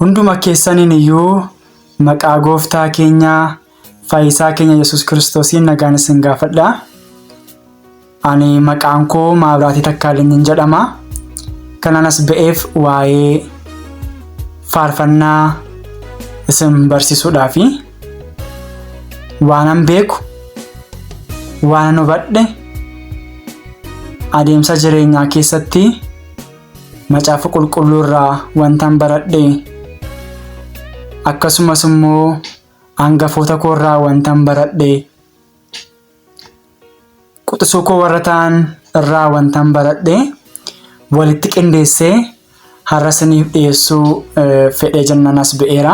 hunduma keessaniin iyyuu maqaa gooftaa keenyaa fayyisaa keenya Yesuus Kiristoosiin nagaan isin gaafadha. Ani maqaan koo Maabiraatii Takkaalinyin jedhama. Kananas ba'eef waa'ee faarfannaa isin barsiisuudhaafi waanan beeku, waanan hubadhe adeemsa jireenyaa keessatti macaafa qulqulluu irraa wantan baradhe akkasumas immoo hangafoota koo irraa wantan baradhe quxisuu koo warra ta'an irraa wantan baradhe walitti qindeessee har'a isiniif dhiyeessuu fedhee jennanas ba'eera.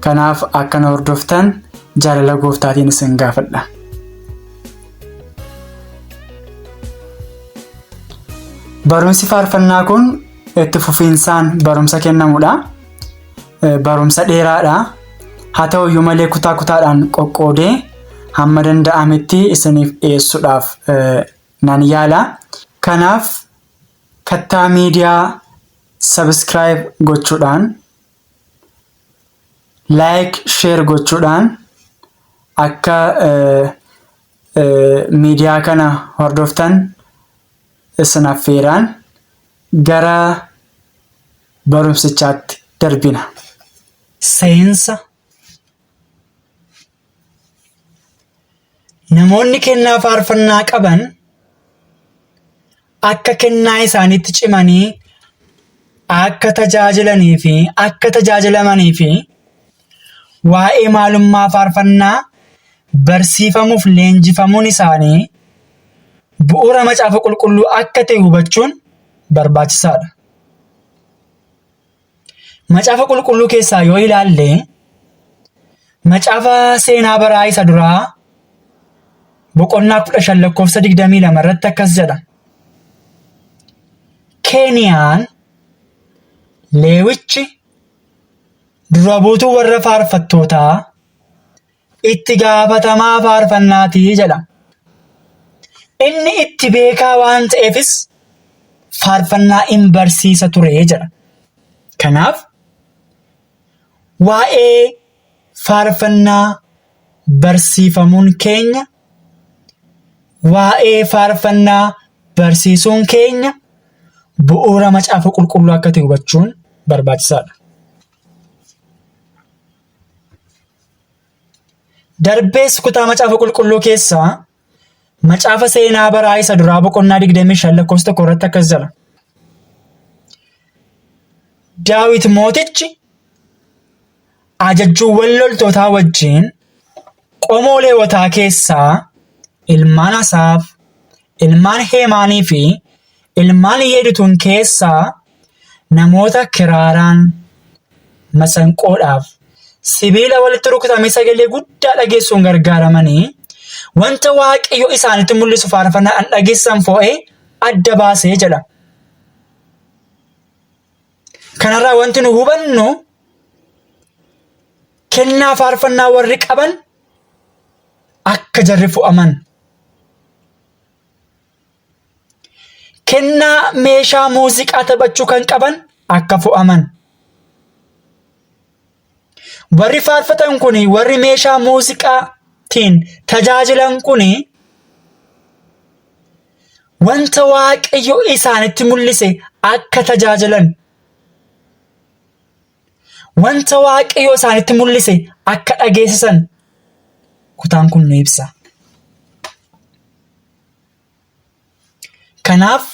Kanaaf akka na hordoftan jaalala gooftaatiin isin gaafadha. Barumsi faarfannaa kun itti fufiinsaan barumsa kennamudha. Barumsa dheeraadha. Haa ta'u iyyuu malee kutaa kutaadhaan qoqqoodee hamma danda'ametti isiniif dhiyeessuudhaaf nan yaala. Kanaaf kattaa miidiyaa subscribe gochuudhaan, like, share gochuudhaan akka miidiyaa kana hordoftan isin affeeraan gara barumsichaatti darbina. Seensa. Namoonni kennaa faarfannaa qaban akka kennaa isaaniitti cimanii akka tajaajilanii fi akka tajaajilamanii fi waa'ee maalummaa faarfannaa barsiifamuuf leenjifamuun isaanii bu'uura macaafa qulqulluu akka ta'e hubachuun barbaachisaadha. Macaafa qulqulluu keessaa yoo ilaalle macaafa seenaa baraa isa duraa boqonnaa 15:22 irratti akkas jedha. Keeniyaan Leewichi dura buutuu warra faarfattootaa itti gaafatamaa faarfannaatii jedha. Inni itti beekaa waan ta'eefis faarfannaa in barsiisa ture jedha. Kanaaf waa'ee faarfannaa barsiifamuun keenya, waa'ee faarfannaa barsiisuun keenya bu'uura macaafa qulqulluu akka ta'e hubachuun barbaachisaadha. Darbees kutaa macaafa qulqulluu keessaa macaafa seenaa baraa isa duraa boqonnaa 25:1 irratti akkas jedha. Daawit mootichi ajajjuuwwan loltootaa wajjin qomoo Leewotaa keessaa ilmaan Asaaf, ilmaan Heemaanii fi ilmaan Yedutuun keessaa namoota kiraaraan, masanqoodhaaf, sibiila walitti rukutame sagalee guddaa dhageessuun gargaaramanii wanta Waaqayyo isaanitti mul'isu faarfannaa dhageessan fo'ee adda baasee jedha. Kanarraa wanti nu hubannu kennaa faarfannaa warri qaban akka jarri fo'aman. Kennaa meeshaa muuziqaa taphachuu kan qaban akka fo'aman. Warri faarfatan kun, warri meeshaa muuziqaatiin tajaajilan kun wanta Waaqayyo isaanitti mul'ise akka tajaajilan, wanta Waaqayyo isaanitti mul'ise akka dhageessisan kutaan kun nu ibsa. Kanaaf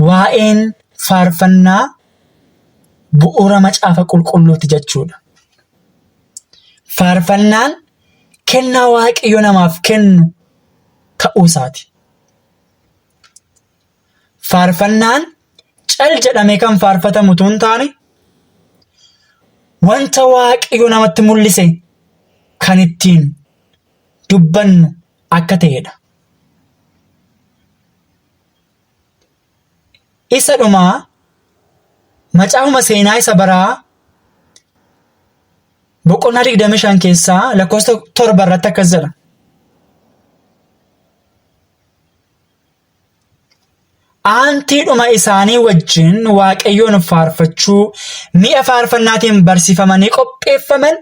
waa'een faarfannaa bu'uura macaafa qulqulluuti jechuudha. Faarfannaan kennaa Waaqayyo namaaf kennu ta'uu isaati. Faarfannaan cal jedhamee kan faarfatamu utuu hin taane wanta Waaqayyo namatti mul'ise kan ittiin dubbannu akka ta'edha. Isa dhumaa macaafuma seenaa isa baraa boqonnaa 25 keessaa lakkoofsa 7 irratti akkas jedha. aantiidhuma isaanii wajjin waaqayyoon faarfachuu mi'a faarfannaatiin barsiifamanii qopheeffaman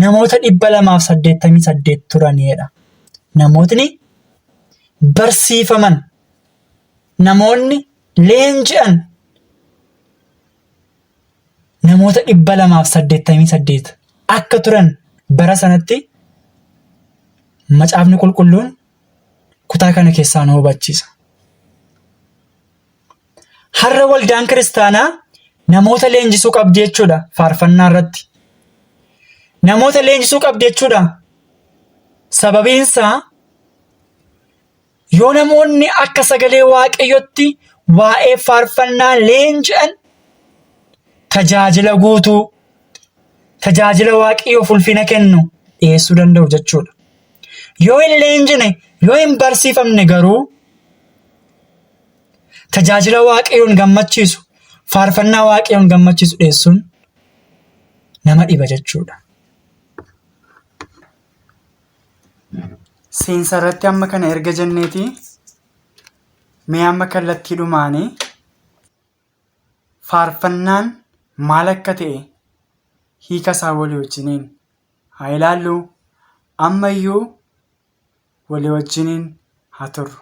namoota 288 turanidha. Namootni barsiifaman, namoonni leenji'an namoota 288 akka turan bara sanatti macaafni qulqulluun kutaa kana keessaa nu hubachiisa. Har'a waldaan kiristaanaa namoota leenjisuu qabdi jechuudha. Faarfannaa irratti namoota leenjisuu qabdi jechuudha. Sababiinsaa yoo namoonni akka sagalee waaqayyotti waa'ee faarfannaa leenji'an tajaajila guutuu, tajaajila waaqayyoof ulfina kennu dhiyeessuu danda'u jechuudha. Yoo hin leenjine, yoo hin barsiifamne garuu tajaajila waaqayyoon gammachiisu, faarfannaa waaqayyoon gammachiisu dhiyeessuun nama dhiba jechuudha. Seensa irratti amma kana erga jenneeti mee amma kallattiidhumaanii faarfannaan maal akka ta'e hiika isaa walii wajjiniin haa ilaallu. Ammayyuu walii wajjiniin haa turru.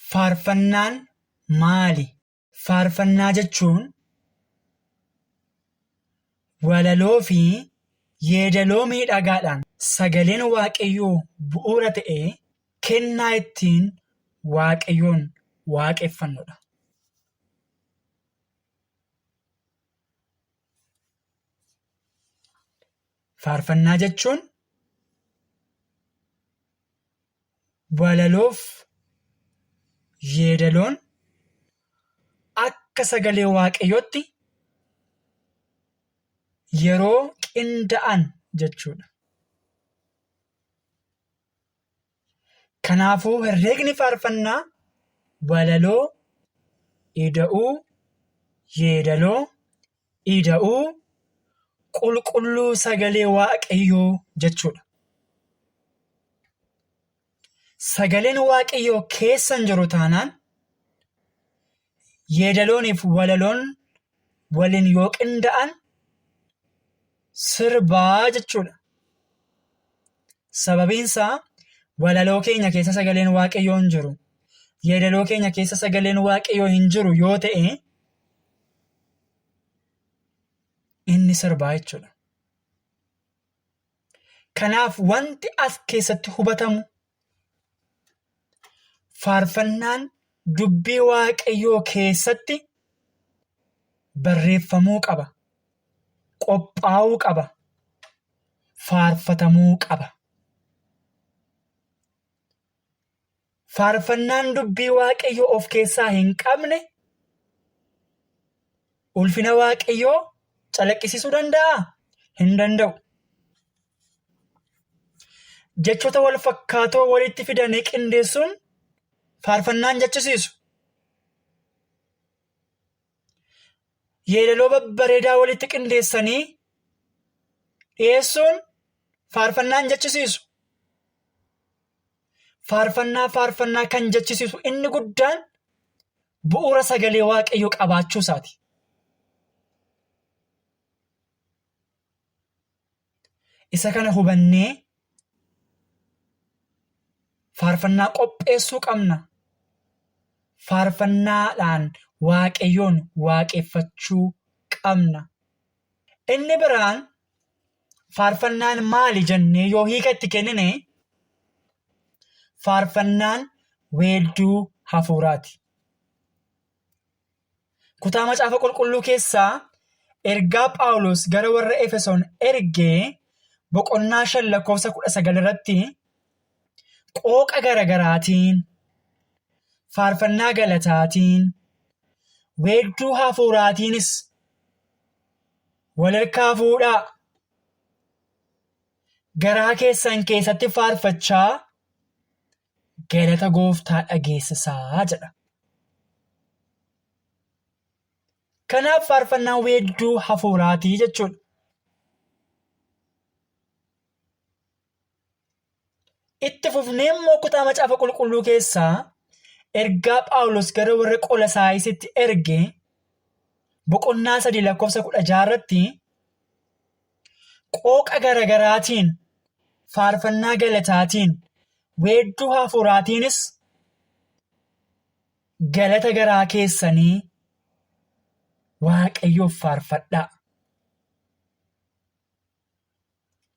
Faarfannaan maali? Faarfannaa jechuun walaloo fi yeedaloo miidhagaadhaan sagaleen waaqayyoo bu'uura ta'ee kennaa ittiin waaqayyoon waaqeffannudha. Faarfannaa jechuun walaloof yeedaloon akka sagalee waaqayyootti yeroo qinda'an jechuudha. Kanaafuu herreegni faarfannaa walaloo, ida'uu, yeedaloo, ida'uu, qulqulluu sagalee waaqayyoo jechuudha. Sagaleen waaqayyoo keessan jiru taanaan yeedalooniif walaloon waliin yoo qinda'an sirbaa jechuudha. Sababiinsaa walaloo keenya keessa sagaleen waaqayyoo hin jiru, yeedaloo keenya keessa sagaleen waaqayyoo hin jiru yoo ta'e inni sirbaa jechuudha. Kanaaf wanti as keessatti hubatamu faarfannaan dubbii waaqayyoo keessatti barreeffamuu qaba, qophaa'uu qaba, faarfatamuu qaba. Faarfannaan dubbii waaqayyoo of keessaa hin qabne ulfina waaqayyoo calaqqisiisuu danda'a? Hin danda'u. Jechoota wal fakkaatoo walitti fidanii qindeessuun faarfannaan jechisiisu. Yeedaloo babbareedaa walitti qindeessanii dhiyeessuun faarfannaan jechisiisu. Faarfannaa kan jechisiisu inni guddaan bu'uura sagalee waaqayyoo qabaachuu isaati. Isa kana hubannee faarfannaa qopheessuu qabna. Faarfannaadhaan waaqayyoon waaqeffachuu qabna. Inni biraan faarfannaan maali jennee yoo hiika itti kennine faarfannaan weedduu hafuuraati. Kutaa macaafa qulqulluu keessaa ergaa Phaawulos gara warra Efesoon ergee boqonnaa 5:19 irratti qooqa garagaraatiin, faarfannaa galataatiin, weedduu hafuuraatiinis wal harkaa fuudhaa garaa keessan keessatti faarfachaa galata gooftaa dhageessisaa jedha. Kanaaf faarfannaa weedduu hafuuraatii jechuudha. Itti fufnee immoo kutaa macaafa qulqulluu keessaa ergaa Phaawulos gara warra Qolosaayisitti erge boqonnaa 3:16 irratti qooqa garagaraatiin, faarfannaa galataatiin, weedduu hafuuraatiinis galata garaa keessanii Waaqayyoof faarfadhaa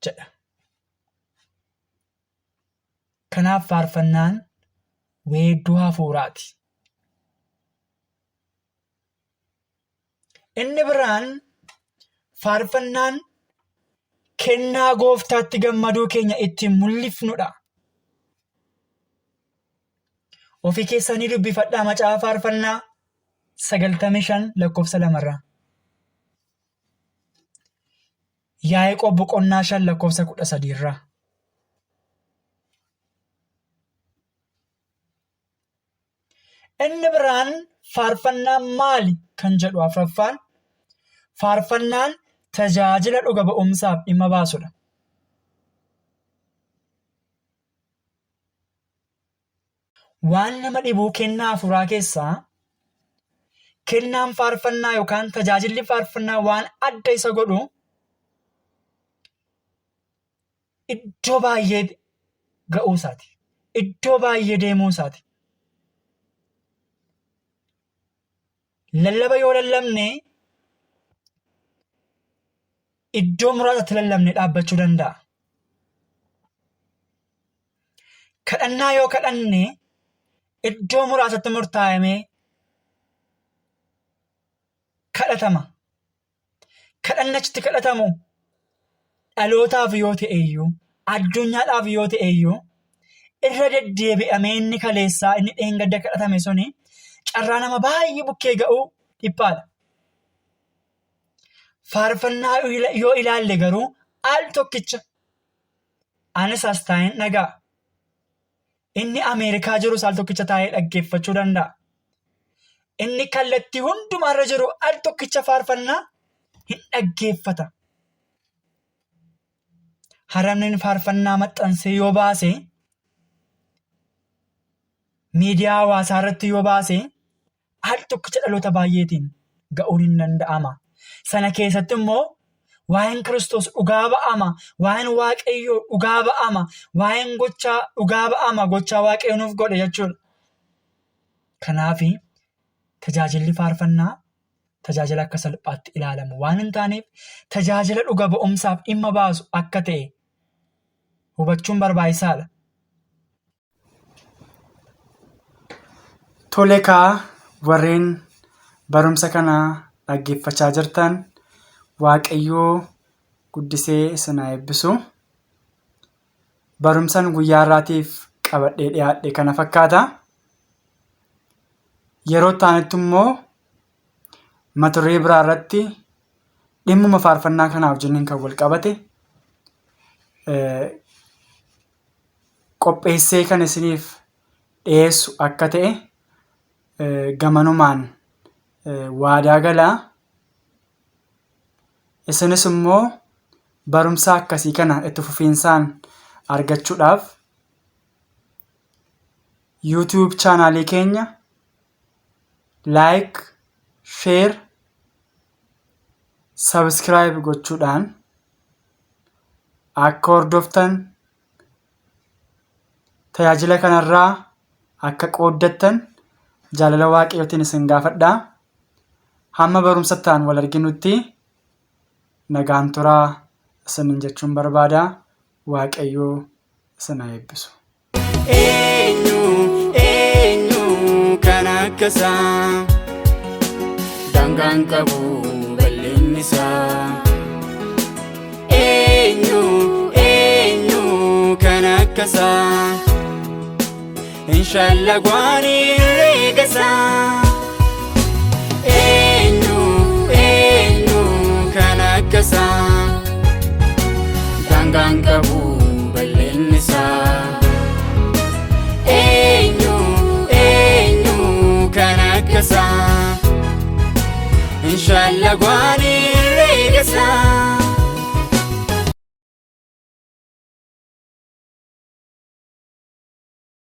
jedha. Kanaaf faarfannaan weedduu hafuuraati. Inni biraan faarfannaan kennaa Gooftaatti gammaduu keenya ittiin mul'ifnudha. Ofii keessanii dubbifadhaa macaafa faarfannaa 95:2 Yaaqoob boqonnaa 5:13 Inni biraan faarfannaan maali kan jedhu afuraffaan faarfannaan tajaajila dhuga ba'umsaaf dhimma baasudha. Waan nama dhibuu kennaa hafuuraa keessaa kennaan faarfannaa yookaan tajaajilli faarfannaa waan adda isa godhu iddoo baay'ee ga'uu isaati. Iddoo baay'ee deemuu isaati. Lallaba yoo lallabne iddoo muraasatti lallabne dhaabbachuu danda'a. Kadhannaa yoo kadhanne iddoo muraasatti murtaa'amee kadhatama. Kadhannachitti kadhatamu dhalootaaf yoo ta'eyyuu, addunyaadhaaf yoo ta'eyyuu irra deddeebi'amee inni kaleessaa inni dheengadda kadhatame suni carraa nama baay'ee bukkee ga'uu dhiphaadha. Faarfannaa yoo ilaalle garuu al tokkicha anis as taa'een dhaga'a. Inni Ameerikaa jirus al tokkicha taa'ee dhaggeeffachuu danda'a. Inni kallattii hundumaarra jiru al tokkicha faarfannaa hin dhaggeeffata. Haramni faarfannaa maxxansee yoo baase, miidiyaa hawaasaa irratti yoo baase, al tokkicha dhaloota baay'eetiin ga'uun hin danda'ama. Sana keessatti immoo waa'een Kiristoos dhugaa ba'ama, waa'een Waaqayyoo dhugaa ba'ama, waa'een gochaa dhugaa ba'ama, gochaa Waaqayyoo nuuf godhe jechuudha. Kanaaf tajaajilli faarfannaa tajaajila akka salphaatti ilaalamu waan hin taaneef tajaajila dhuga ba'umsaaf dhimma baasu akka ta'e hubachuun barbaachisaadha. Tolekaa warreen barumsa kana dhaggeeffachaa jirtan Waaqayyoo guddisee isin haa eebbisu. Barumsaan guyyaa har'aatiif qabadhee dhiyaadhe kana fakkaata. Yeroo ta'anitti immoo mata duree biraa irratti dhimmuma faarfannaa kanaaf wajjin kan wal qabate qopheessee kan isiniif dhiyeessu akka ta'e gamanumaan waadaa galaa. Isinis immoo barumsa akkasii kana itti fufiinsaan argachuudhaaf YouTube chaanaalii keenya like, share, subscribe gochuudhaan akka hordoftan tajaajila kanarraa akka qooddattan jaalala Waaqayyootiin isin gaafadhaa. Hamma barumsa ta'an wal arginutti nagaan turaa isinin jechuun barbaada. Waaqayyoo isin haa eebbisu. Eenyu kan akka isaa daangaan qabu bal'inni isaa. Eenyu kan akka isaa hin shallagwaani herreega isaa. Eenyu kan akka isaa daangaan qabu bal'inni isaa. Eenyu kan akka isaa hin shallagwaani